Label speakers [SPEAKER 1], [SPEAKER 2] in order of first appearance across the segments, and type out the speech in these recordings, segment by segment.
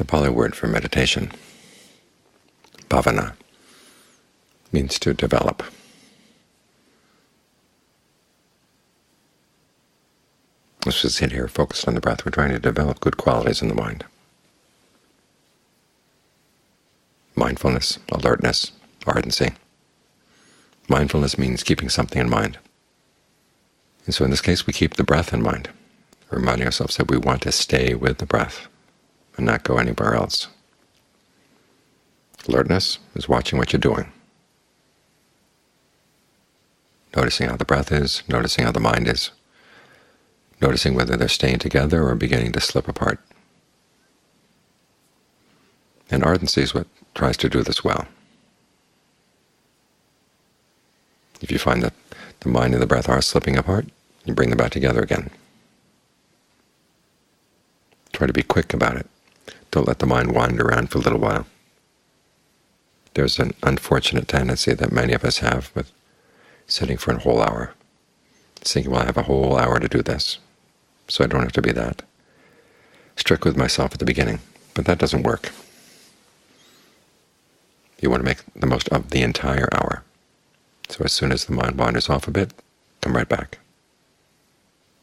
[SPEAKER 1] The Pali word for meditation, bhavana, means to develop. Let's just sit here focused on the breath. We're trying to develop good qualities in the mind. Mindfulness, alertness, ardency. Mindfulness means keeping something in mind. And so in this case, we keep the breath in mind, reminding ourselves that we want to stay with the breath and not go anywhere else. Alertness is watching what you're doing, noticing how the breath is, noticing how the mind is, noticing whether they're staying together or beginning to slip apart. And ardency is what tries to do this well. If you find that the mind and the breath are slipping apart, you bring them back together again. Try to be quick about it. Don't let the mind wander around for a little while. There's an unfortunate tendency that many of us have with sitting for a whole hour, thinking, well, I have a whole hour to do this, so I don't have to be that strict with myself at the beginning. But that doesn't work. You want to make the most of the entire hour. So as soon as the mind wanders off a bit, come right back.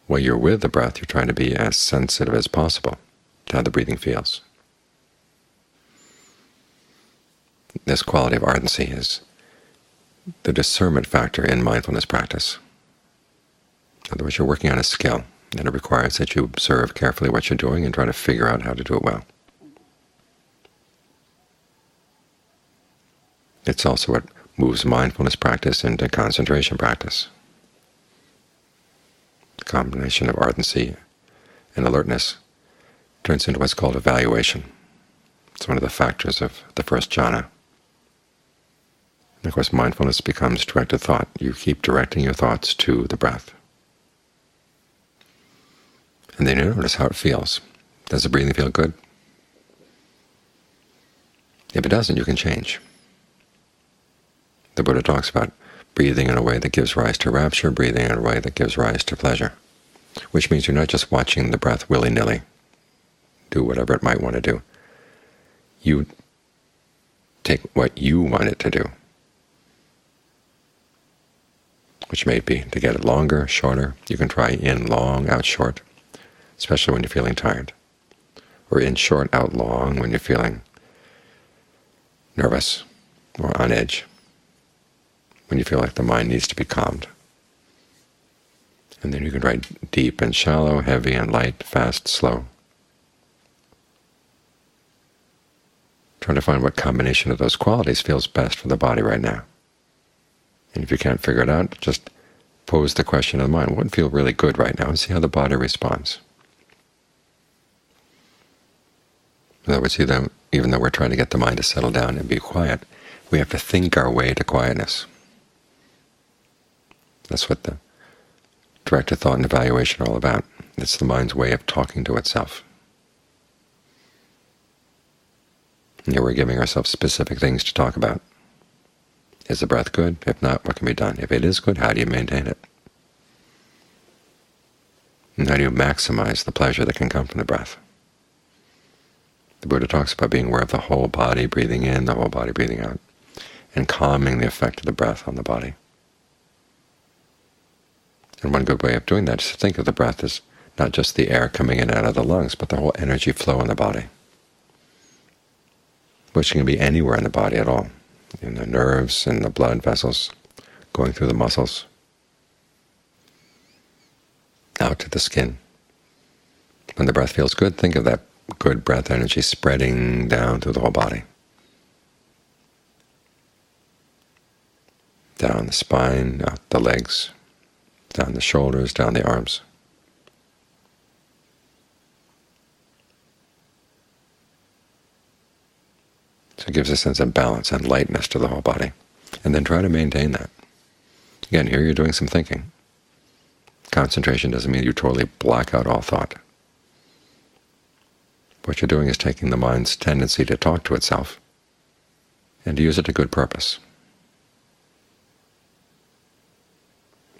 [SPEAKER 1] While you're with the breath, you're trying to be as sensitive as possible to how the breathing feels. This quality of ardency is the discernment factor in mindfulness practice. In other words, you're working on a skill, and it requires that you observe carefully what you're doing and try to figure out how to do it well. It's also what moves mindfulness practice into concentration practice. The combination of ardency and alertness turns into what's called evaluation. It's one of the factors of the first jhana. And of course, mindfulness becomes directed thought. You keep directing your thoughts to the breath. And then you notice how it feels. Does the breathing feel good? If it doesn't, you can change. The Buddha talks about breathing in a way that gives rise to rapture, breathing in a way that gives rise to pleasure, which means you're not just watching the breath willy-nilly, do whatever it might want to do. You take what you want it to do, which may be to get it longer, shorter. You can try in long, out short, especially when you're feeling tired, or in short, out long when you're feeling nervous or on edge, when you feel like the mind needs to be calmed. And then you can try deep and shallow, heavy and light, fast, slow. Try to find what combination of those qualities feels best for the body right now. And if you can't figure it out, just pose the question to the mind, what would feel really good right now, and see how the body responds. In other words, even though we're trying to get the mind to settle down and be quiet, we have to think our way to quietness. That's what the directed thought and evaluation are all about. It's the mind's way of talking to itself. And here we're giving ourselves specific things to talk about. Is the breath good? If not, what can be done? If it is good, how do you maintain it? And how do you maximize the pleasure that can come from the breath? The Buddha talks about being aware of the whole body, breathing in, the whole body breathing out, and calming the effect of the breath on the body. And one good way of doing that is to think of the breath as not just the air coming in and out of the lungs, but the whole energy flow in the body, which can be anywhere in the body at all, in the nerves, in the blood vessels, going through the muscles, out to the skin. When the breath feels good, think of that good breath energy spreading down through the whole body, down the spine, out the legs, down the shoulders, down the arms. So it gives a sense of balance and lightness to the whole body. And then try to maintain that. Again, here you're doing some thinking. Concentration doesn't mean you totally block out all thought. What you're doing is taking the mind's tendency to talk to itself and to use it to good purpose.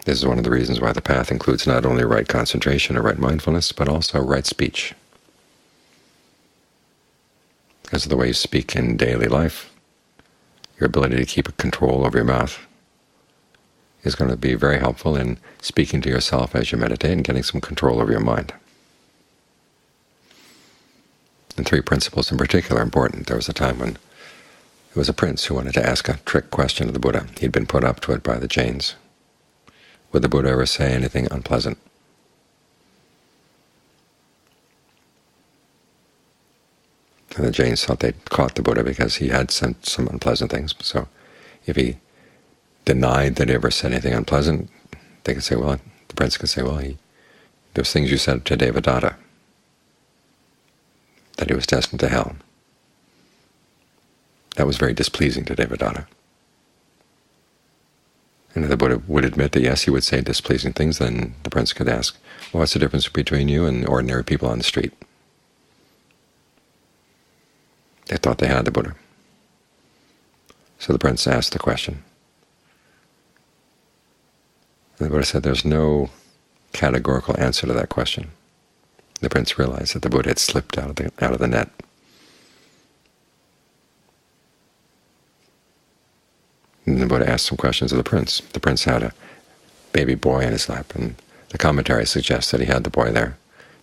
[SPEAKER 1] This is one of the reasons why the path includes not only right concentration or right mindfulness, but also right speech. because of the way you speak in daily life, your ability to keep control over your mouth is going to be very helpful in speaking to yourself as you meditate and getting some control over your mind. And three principles in particular are important. There was a time when there was a prince who wanted to ask a trick question of the Buddha. He'd been put up to it by the Jains. Would the Buddha ever say anything unpleasant? And the Jains thought they'd caught the Buddha because he had said some unpleasant things. So if he denied that he ever said anything unpleasant, they could say, well, the prince could say, well, those things you said to Devadatta, that he was destined to hell, that was very displeasing to Devadatta. And if the Buddha would admit that, yes, he would say displeasing things, then the prince could ask, well, what's the difference between you and ordinary people on the street? They thought they had the Buddha. So the prince asked the question. And the Buddha said there's no categorical answer to that question. The prince realized that the Buddha had slipped out of the net. And the Buddha asked some questions of the prince. The prince had a baby boy in his lap, and the commentary suggests that he had the boy there.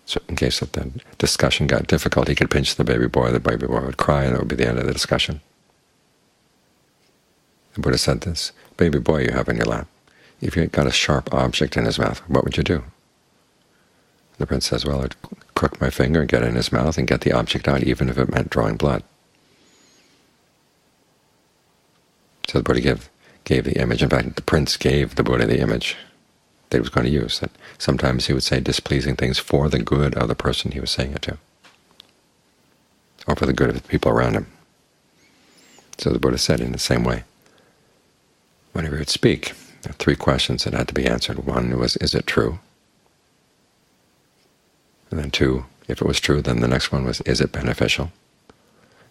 [SPEAKER 1] So in case that the discussion got difficult, he could pinch the baby boy would cry, and that would be the end of the discussion. The Buddha said, this baby boy you have in your lap, if you got a sharp object in his mouth, what would you do? The prince says, well, I'd crook my finger, get it in his mouth, and get the object out, even if it meant drawing blood. So the Buddha gave the image. In fact, the prince gave the Buddha the image that he was going to use, that sometimes he would say displeasing things for the good of the person he was saying it to, or for the good of the people around him. So the Buddha said in the same way, whenever he would speak, there are three questions that had to be answered. One was, is it true? And then two, if it was true, then the next one was, is it beneficial?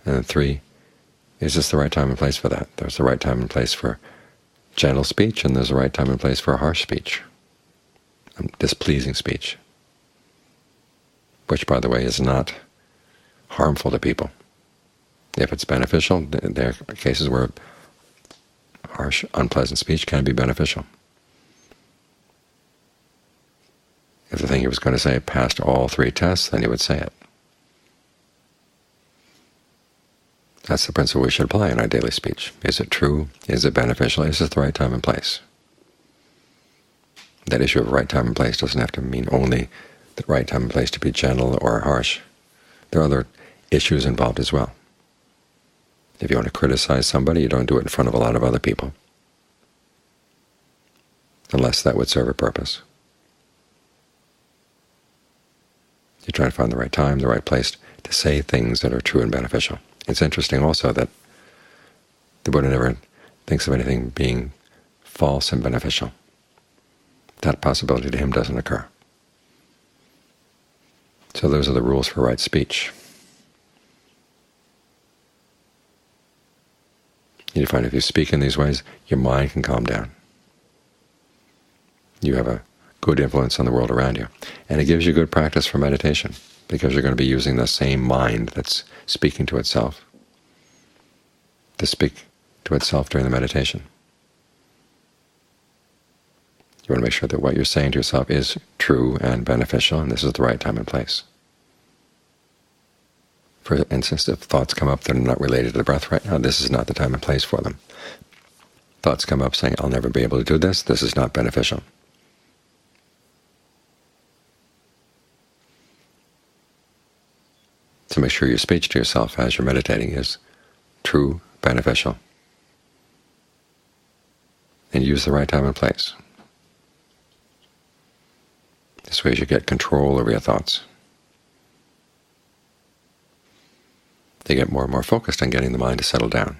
[SPEAKER 1] And then three, is this the right time and place for that? There's the right time and place for gentle speech, and there's a right time and place for harsh speech, displeasing speech, which, by the way, is not harmful to people. If it's beneficial, there are cases where harsh, unpleasant speech can be beneficial. If the thing he was going to say passed all three tests, then he would say it. That's the principle we should apply in our daily speech. Is it true? Is it beneficial? Is it the right time and place? That issue of right time and place doesn't have to mean only the right time and place to be gentle or harsh. There are other issues involved as well. If you want to criticize somebody, you don't do it in front of a lot of other people, unless that would serve a purpose. You try to find the right time, the right place to say things that are true and beneficial. It's interesting also that the Buddha never thinks of anything being false and beneficial. That possibility to him doesn't occur. So those are the rules for right speech. You find if you speak in these ways, your mind can calm down. You have a good influence on the world around you. And it gives you good practice for meditation, because you're going to be using the same mind that's speaking to itself to speak to itself during the meditation. You want to make sure that what you're saying to yourself is true and beneficial, and this is the right time and place. For instance, if thoughts come up that are not related to the breath right now, this is not the time and place for them. Thoughts come up saying, I'll never be able to do this, this is not beneficial. So make sure your speech to yourself as you're meditating is true, beneficial, and use the right time and place. This way you get control over your thoughts. They get more and more focused on getting the mind to settle down.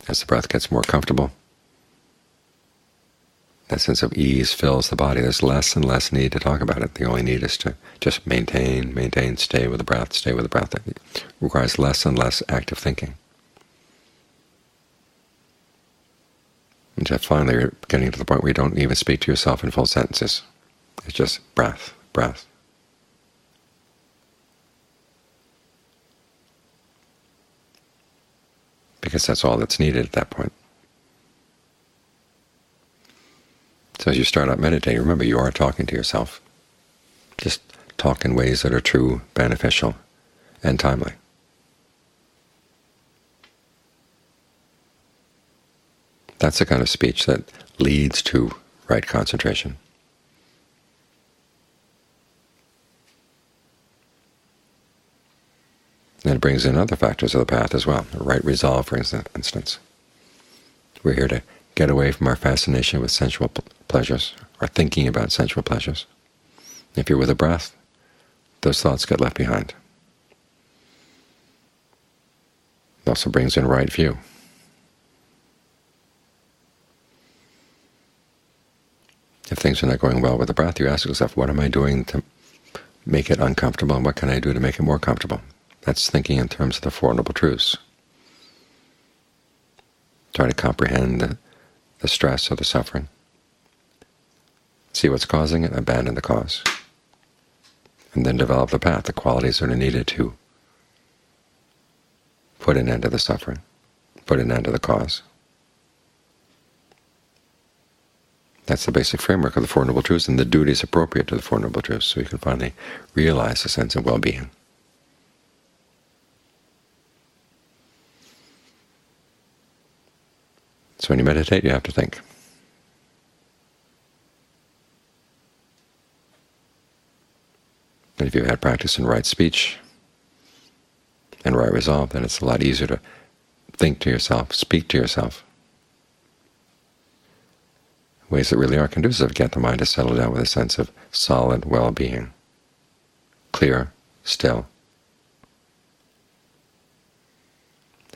[SPEAKER 1] As the breath gets more comfortable, that sense of ease fills the body. There's less and less need to talk about it. The only need is to just maintain, stay with the breath, stay with the breath. It requires less and less active thinking. Until finally you're getting to the point where you don't even speak to yourself in full sentences. It's just breath, breath. because that's all that's needed at that point. So as you start out meditating, remember you are talking to yourself. Just talk in ways that are true, beneficial, and timely. That's the kind of speech that leads to right concentration. And it brings in other factors of the path as well. Right resolve, for instance. We're here to get away from our fascination with sensual pleasures, or thinking about sensual pleasures. If you're with a breath, those thoughts get left behind. It also brings in right view. If things are not going well with the breath, you ask yourself, what am I doing to make it uncomfortable, and what can I do to make it more comfortable? That's thinking in terms of the Four Noble Truths. Try to comprehend the stress or the suffering. See what's causing it, abandon the cause, and then develop the path, the qualities that are needed to put an end to the suffering, put an end to the cause. That's the basic framework of the Four Noble Truths and the duties appropriate to the Four Noble Truths, so you can finally realize a sense of well-being. So when you meditate, you have to think. And if you've had practice in right speech and right resolve, then it's a lot easier to think to yourself, speak to yourself, ways that really are conducive, get the mind to settle down with a sense of solid well-being, clear, still,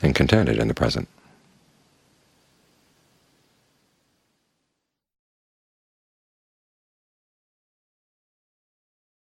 [SPEAKER 1] and contented in the present.